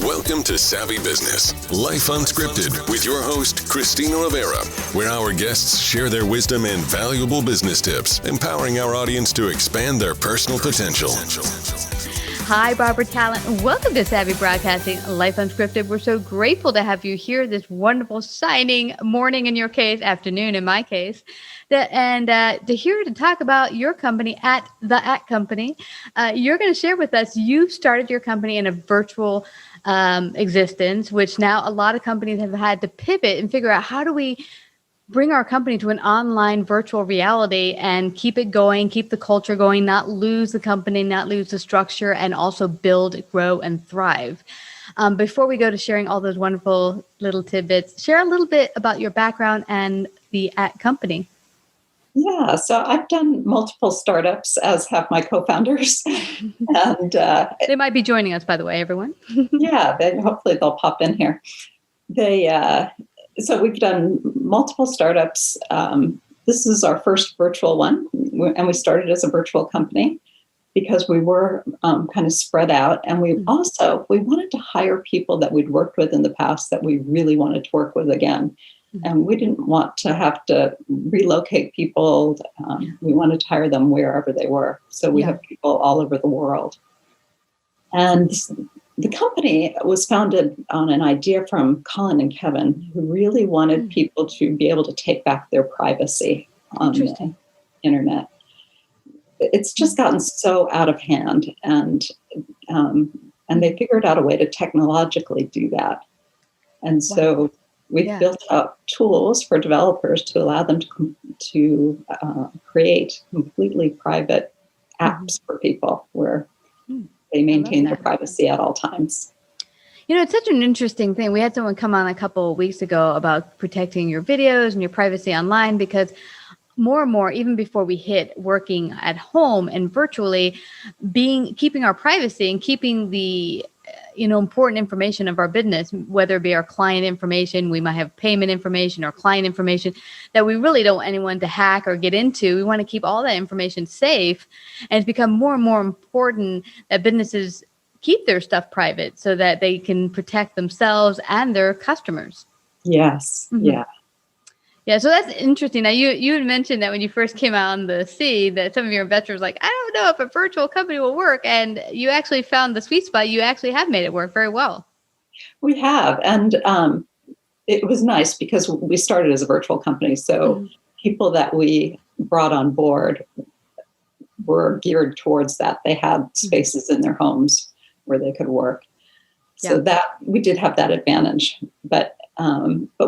Welcome to Savvy Business, Life Unscripted, with your host, Christina Rivera, where our guests share their wisdom and valuable business tips, empowering our audience to expand their personal potential. Hi, Barbara Tallent, and welcome to Savvy Broadcasting, Life Unscripted. We're so grateful to have you here this wonderful, shining morning in your case, afternoon in my case, and to hear to talk about your company at Company. You're going to share with us, you started your company in a virtual existence, which now a lot of companies have had to pivot and figure out how do we bring our company to an online virtual reality and keep it going, keep the culture going, not lose the company, not lose the structure, and also build, grow, and thrive. Before we go to sharing all those wonderful little tidbits, share a little bit about your background and the Company. Yeah, so I've done multiple startups, as have my co-founders. And they might be joining us, by the way, everyone. Yeah, hopefully they'll pop in here. So we've done multiple startups. This is our first virtual one, and we started as a virtual company because we were kind of spread out. And we wanted to hire people that we'd worked with in the past that we really wanted to work with again. And we didn't want to have to relocate people. We wanted to hire them wherever they were. So we have people all over the world. And the company was founded on an idea from Colin and Kevin, who really wanted people to be able to take back their privacy on the internet. It's just gotten so out of hand, and they figured out a way to technologically do that. And so we've built out tools for developers to allow them to create completely private apps for people where they maintain their privacy at all times. You know, it's such an interesting thing. We had someone come on a couple of weeks ago about protecting your videos and your privacy online, because more and more, even before we hit working at home and virtually, keeping our privacy and keeping the important information of our business, whether it be our client information, we might have payment information or client information that we really don't want anyone to hack or get into. We want to keep all that information safe. And it's become more and more important that businesses keep their stuff private so that they can protect themselves and their customers. Yes. Mm-hmm. Yeah. Yeah, so that's interesting. Now, you had mentioned that when you first came out on the scene that some of your investors were like, I don't know if a virtual company will work. And you actually found the sweet spot. You actually have made it work very well. We have. And it was nice because we started as a virtual company. So people that we brought on board were geared towards that. They had spaces in their homes where they could work. So that we did have that advantage. But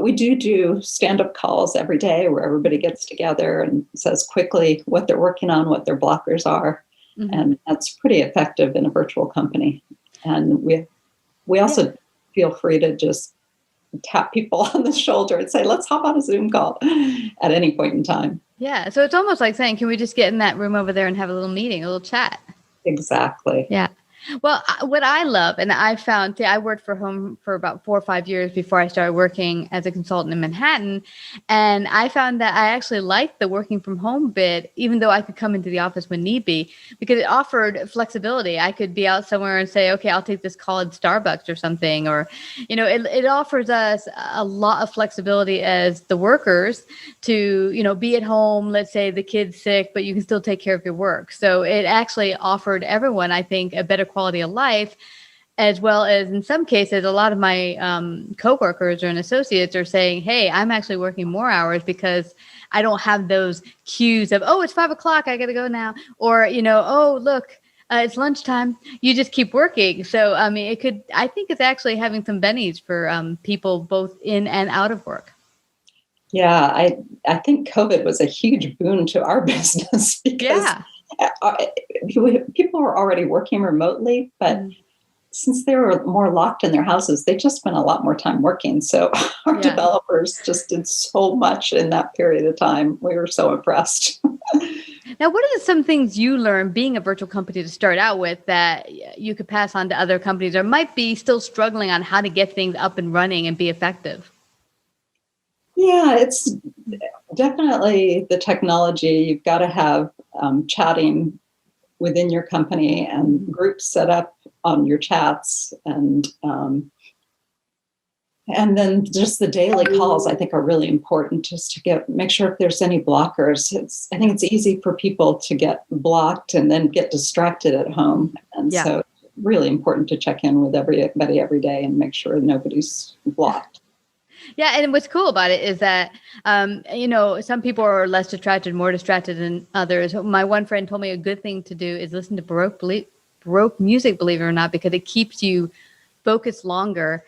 we do stand-up calls every day where everybody gets together and says quickly what they're working on, what their blockers are. And that's pretty effective in a virtual company. And we also feel free to just tap people on the shoulder and say, let's hop on a Zoom call at any point in time. Yeah. So it's almost like saying, can we just get in that room over there and have a little meeting, a little chat? Exactly. Yeah. Well, what I love, and I found, I worked for home for about 4 or 5 years before I started working as a consultant in Manhattan. And I found that I actually liked the working from home bit, even though I could come into the office when need be, because it offered flexibility. I could be out somewhere and say, okay, I'll take this call at Starbucks or something. Or, it offers us a lot of flexibility as the workers to, be at home. Let's say the kid's sick, but you can still take care of your work. So it actually offered everyone, I think, a better quality of life, as well as in some cases, a lot of my coworkers and associates are saying, hey, I'm actually working more hours because I don't have those cues of, oh, it's 5 o'clock, I got to go now. Or, oh, look, it's lunchtime. You just keep working. So, I mean, I think it's actually having some bennies for people both in and out of work. Yeah, I think COVID was a huge boon to our business because people were already working remotely, but since they were more locked in their houses, they just spent a lot more time working. So our developers just did so much in that period of time. We were so impressed. Now, what are some things you learned being a virtual company to start out with that you could pass on to other companies or might be still struggling on how to get things up and running and be effective? Yeah, it's definitely the technology. You've got to have chatting within your company and groups set up on your chats, and then just the daily calls, I think, are really important, just to make sure if there's any blockers. I think it's easy for people to get blocked and then get distracted at home. And so it's really important to check in with everybody every day and make sure nobody's blocked. Yeah. And what's cool about it is that, some people are less distracted, more distracted than others. My one friend told me a good thing to do is listen to Baroque music, believe it or not, because it keeps you focused longer.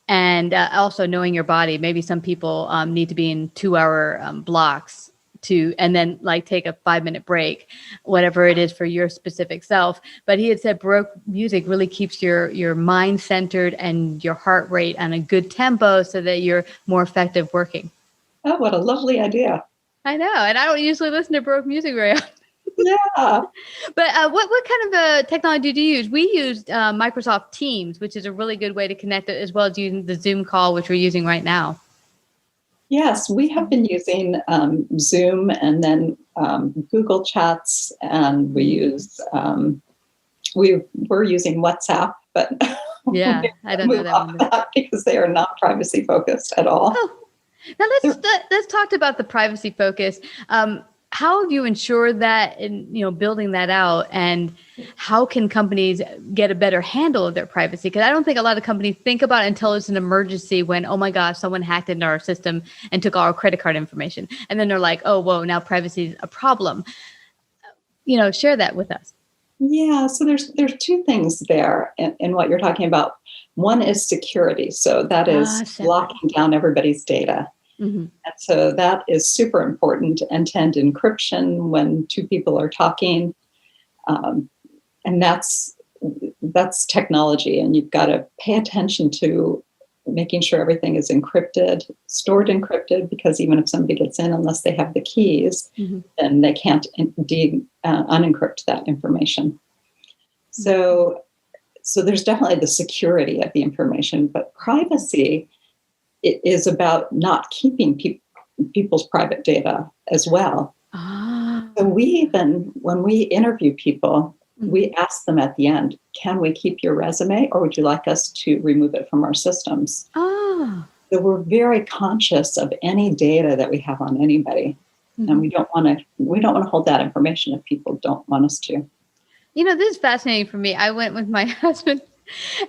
And also knowing your body. Maybe some people need to be in 2-hour blocks and then like take a 5-minute break, whatever it is for your specific self. But he had said Baroque music really keeps your mind centered and your heart rate on a good tempo so that you're more effective working. Oh, what a lovely idea. I know. And I don't usually listen to Baroque music very often. Yeah. But what kind of technology do you use? We used Microsoft Teams, which is a really good way to connect, as well as using the Zoom call, which we're using right now. Yes, we have been using Zoom and then Google Chats, and we were using WhatsApp, but yeah, I don't know that one because they are not privacy focused at all. Oh. Now let's talk about the privacy focus. How have you ensured that in building that out, and how can companies get a better handle of their privacy? Because I don't think a lot of companies think about it until it's an emergency when, oh my gosh, someone hacked into our system and took all our credit card information. And then they're like, oh, whoa, now privacy is a problem. Share that with us. Yeah, so there's two things there in what you're talking about. One is security. So that is locking down everybody's data. Mm-hmm. And so that is super important. End-to-end encryption when two people are talking, and that's technology. And you've got to pay attention to making sure everything is stored encrypted, because even if somebody gets in, unless they have the keys, mm-hmm. then they can't indeed unencrypt that information. Mm-hmm. So there's definitely the security of the information, but privacy. It is about not keeping people's private data as well. So when we interview people, mm-hmm. we ask them at the end, can we keep your resume, or would you like us to remove it from our systems? So we're very conscious of any data that we have on anybody. Mm-hmm. And we don't want to hold that information if people don't want us to. This is fascinating for me. I went with my husband.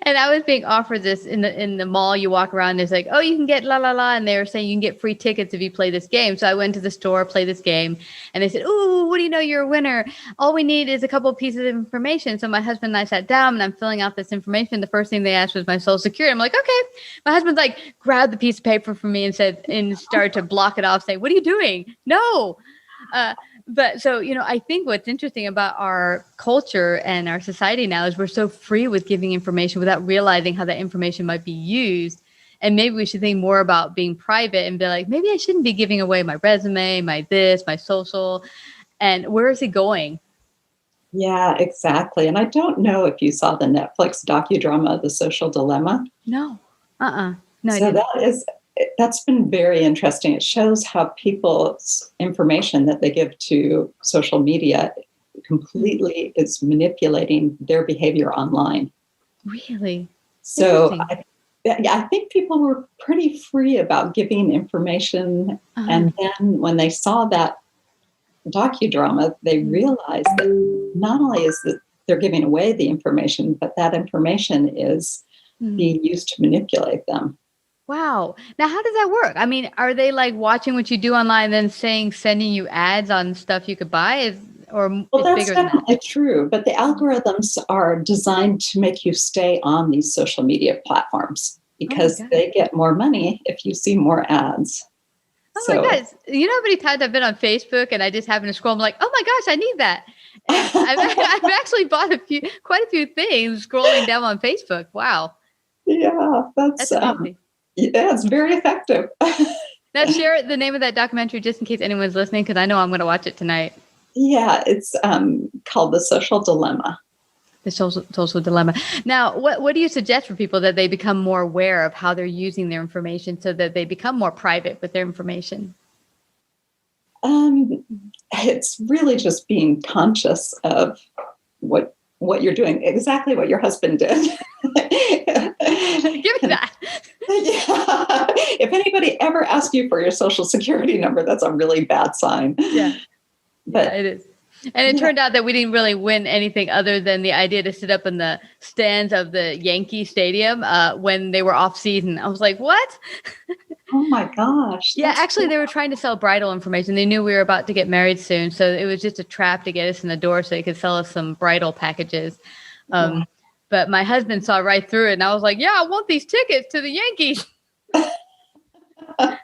And I was being offered this in the mall. You walk around, there's like, oh, you can get la la la, and they were saying you can get free tickets if you play this game. So I went to the store, play this game, and they said, ooh, what do you know? You're a winner. All we need is a couple of pieces of information. So my husband and I sat down, and I'm filling out this information. The first thing they asked was my social security. I'm like, okay. My husband's like, grabbed the piece of paper from me and started to block it off, saying, what are you doing? No. But so, I think what's interesting about our culture and our society now is we're so free with giving information without realizing how that information might be used. And maybe we should think more about being private and be like, maybe I shouldn't be giving away my resume, my social, and where is it going? Yeah, exactly. And I don't know if you saw the Netflix docudrama, The Social Dilemma. No. No. So that's been very interesting. It shows how people's information that they give to social media completely is manipulating their behavior online. Really? So I think people were pretty free about giving information. Uh-huh. And then when they saw that docudrama, they realized that not only is that they're giving away the information, but that information is being used to manipulate them. Wow. Now, how does that work? I mean, are they like watching what you do online and then sending you ads on stuff you could buy? Well, that's definitely true. But the algorithms are designed to make you stay on these social media platforms because they get more money if you see more ads. Oh my gosh. You know how many times I've been on Facebook and I just happen to scroll. I'm like, oh my gosh, I need that. I've actually bought quite a few things scrolling down on Facebook. Wow. Yeah, that's amazing. Yeah, it's very effective. Now, share the name of that documentary just in case anyone's listening, because I know I'm going to watch it tonight. Yeah, it's called The Social Dilemma. The social dilemma. Now, what do you suggest for people that they become more aware of how they're using their information so that they become more private with their information? It's really just being conscious of what what you're doing, exactly what your husband did. Give me that. Yeah. If anybody ever asks you for your social security number, that's a really bad sign. Yeah. But it is. And it turned out that we didn't really win anything other than the idea to sit up in the stands of the Yankee Stadium when they were off season. I was like, what? oh my gosh. Yeah, actually, they were trying to sell bridal information. They knew we were about to get married soon. So it was just a trap to get us in the door so they could sell us some bridal packages. But my husband saw right through it. And I was like, yeah, I want these tickets to the Yankees. But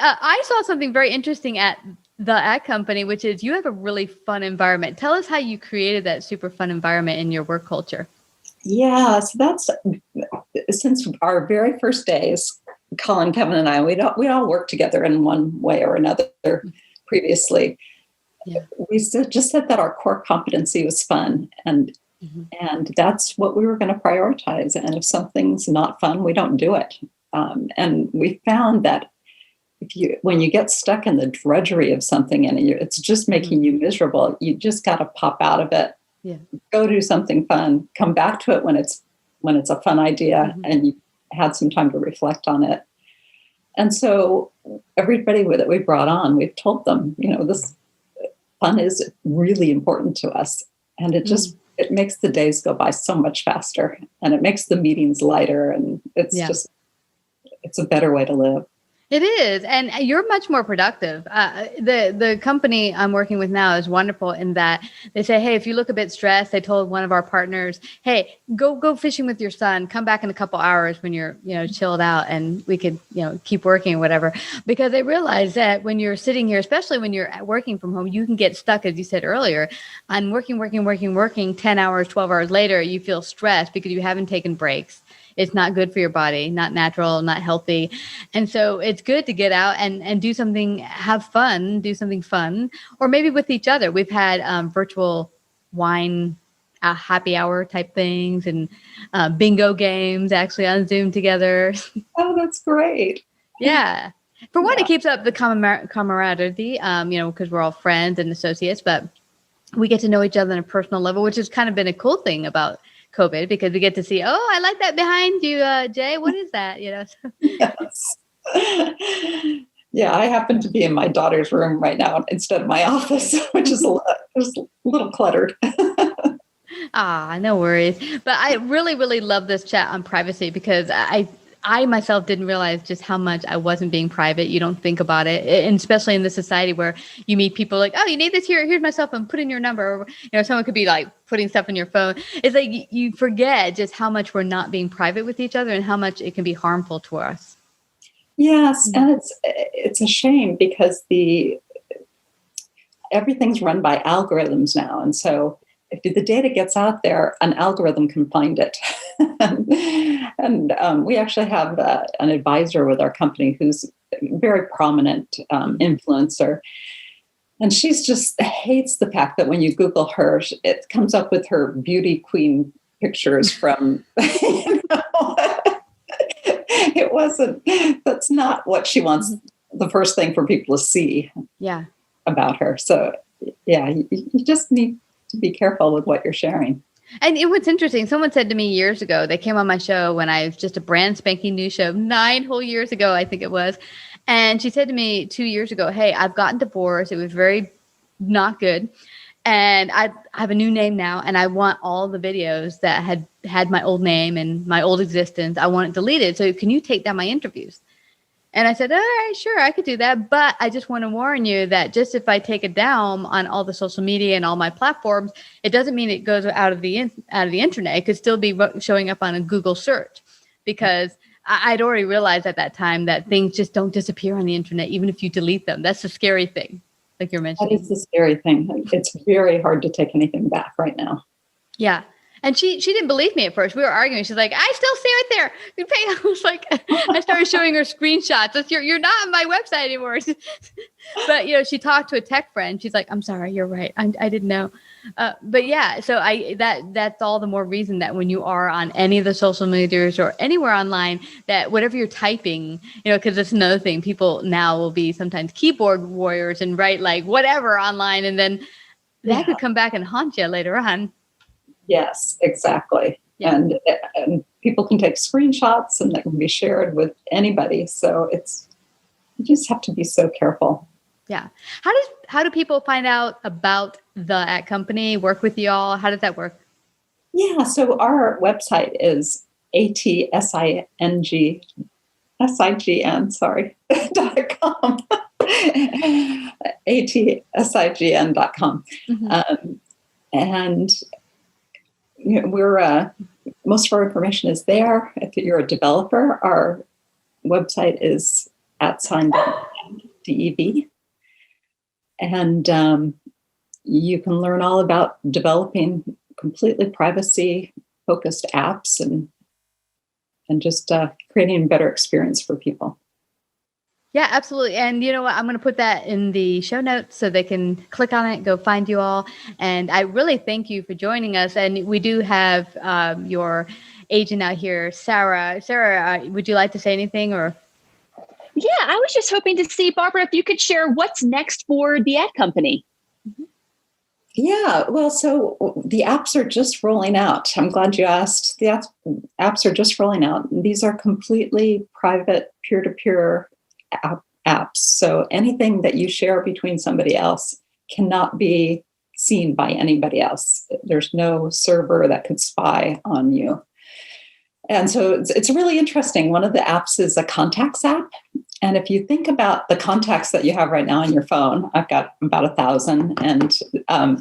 I saw something very interesting at the ad company, which is you have a really fun environment. Tell us how you created that super fun environment in your work culture. Yeah, so that's since our very first days, Colin, Kevin, and I, we all worked together in one way or another previously. Yeah. We just said that our core competency was fun, and that's what we were going to prioritize. And if something's not fun, we don't do it. And we found that when you get stuck in the drudgery of something and it's just making you miserable, you just got to pop out of it. Yeah. Go do something fun. Come back to it when it's a fun idea and you had some time to reflect on it. And so everybody that we brought on, we've told them, this fun is really important to us, and it makes the days go by so much faster, and it makes the meetings lighter, and it's a better way to live. It is. And you're much more productive. The company I'm working with now is wonderful in that they say, hey, if you look a bit stressed, they told one of our partners, hey, go fishing with your son, come back in a couple hours when you're, chilled out, and we could, keep working or whatever. Because they realize that when you're sitting here, especially when you're working from home, you can get stuck, as you said earlier, on working 10 hours, 12 hours later, you feel stressed because you haven't taken breaks. It's not good for your body, not natural, not healthy. And so it's good to get out and do something, have fun, do something fun, or maybe with each other. We've had virtual wine happy hour type things and bingo games actually on Zoom together. Oh, that's great. Yeah. For one, it keeps up the camaraderie, because we're all friends and associates, but we get to know each other on a personal level, which has kind of been a cool thing about COVID, because we get to see, oh, I like that behind you, Jay. What is that? Yes. Yeah, I happen to be in my daughter's room right now instead of my office, which is a little cluttered. No worries. But I really, really love this chat on privacy, because I myself didn't realize just how much I wasn't being private. You don't think about it. And especially in this society where you meet people like, oh, you need this here. Here's my cell phone. Put in your number. Or, someone could be like putting stuff in your phone. It's like you forget just how much we're not being private with each other and how much it can be harmful to us. Yes. And it's a shame because everything's run by algorithms now. And so if the data gets out there, an algorithm can find it. and we actually have an advisor with our company who's a very prominent influencer. And she's just hates the fact that when you Google her, it comes up with her beauty queen pictures from, that's not what she wants the first thing for people to see about her. So, yeah, you just need to be careful with what you're sharing. And what's interesting, someone said to me years ago, they came on my show when I was just a brand spanking new show, 9 whole years ago, I think it was. And she said to me 2 years ago, hey, I've gotten divorced. It was very not good. And I have a new name now, and I want all the videos that had my old name and my old existence. I want it deleted. So can you take down my interviews? And I said, all right, sure, I could do that. But I just want to warn you that just if I take it down on all the social media and all my platforms, it doesn't mean it goes out of the internet. It could still be showing up on a Google search, because I'd already realized at that time that things just don't disappear on the internet, even if you delete them. That's the scary thing, like you're mentioning. That is the scary thing. It's very hard to take anything back right now. Yeah. And she didn't believe me at first. We were arguing. She's like, I still see it there. I was like, I started showing her screenshots. You're not on my website anymore. But, she talked to a tech friend. She's like, I'm sorry, you're right. I didn't know. But yeah, so that's all the more reason that when you are on any of the social medias or anywhere online, that whatever you're typing, because that's another thing. People now will be sometimes keyboard warriors and write like whatever online, and then that could come back and haunt you later on. Yes, exactly. Yeah. And people can take screenshots and that can be shared with anybody. So you just have to be so careful. Yeah. How do people find out about the company, work with y'all? How does that work? Yeah. So our website is ATSIGN, .com. ATSIGN.com. Mm-hmm. And we're most of our information is there. If you're a developer, our website is @dev. And you can learn all about developing completely privacy-focused apps and just creating a better experience for people. Yeah, absolutely. And you know what? I'm going to put that in the show notes so they can click on it, go find you all. And I really thank you for joining us. And we do have your agent out here, Sarah. Sarah, would you like to say anything or? Yeah, I was just hoping to see, Barbara, if you could share what's next for the ad company. Yeah, well, so the apps are just rolling out. I'm glad you asked. The apps are just rolling out. These are completely private, peer-to-peer apps. So anything that you share between somebody else cannot be seen by anybody else. There's no server that could spy on you. And so it's really interesting. One of the apps is a contacts app. And if you think about the contacts that you have right now on your phone, I've got about 1,000, and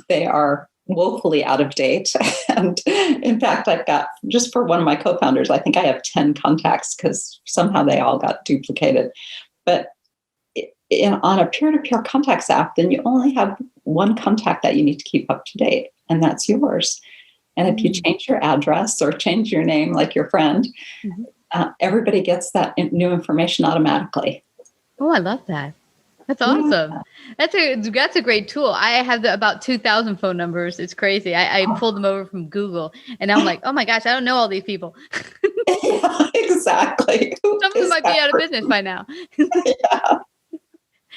they are woefully out of date. And in fact, I've got, just for one of my co-founders, I think I have 10 contacts because somehow they all got duplicated. But on a peer-to-peer contacts app, then you only have one contact that you need to keep up to date, and that's yours. And if you change your address or change your name, like your friend, everybody gets that new information automatically. Oh, I love that. That's awesome. Yeah. That's a great tool. I have about 2,000 phone numbers. It's crazy. I pulled them over from Google, and I'm like, oh my gosh, I don't know all these people. Yeah, exactly. Some of them might be out of business by now. Yeah.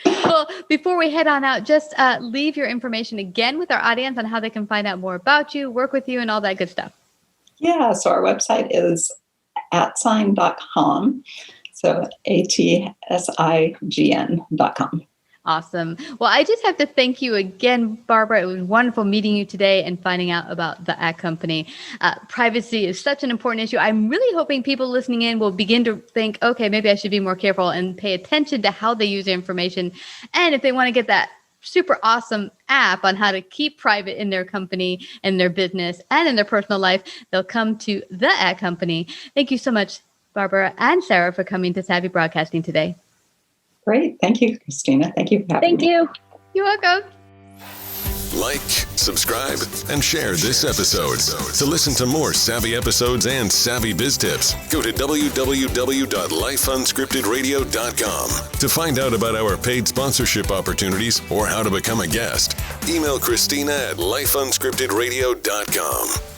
Well, before we head on out, just leave your information again with our audience on how they can find out more about you, work with you, and all that good stuff. Yeah, so our website is @sign.com. So ATSIGN.com. Awesome. Well, I just have to thank you again, Barbara. It was wonderful meeting you today and finding out about the ad company. Privacy is such an important issue. I'm really hoping people listening in will begin to think, okay, maybe I should be more careful and pay attention to how they use their information. And if they want to get that super awesome app on how to keep private in their company and their business and in their personal life, they'll come to the ad company. Thank you so much, Barbara and Sarah, for coming to Savvy Broadcasting today. Great. Thank you, Christina. Thank you for having me. Thank you. You're welcome. Like, subscribe, and share this episode. To listen to more Savvy episodes and Savvy Biz Tips, go to www.lifeunscriptedradio.com. To find out about our paid sponsorship opportunities or how to become a guest, email Christina at lifeunscriptedradio.com.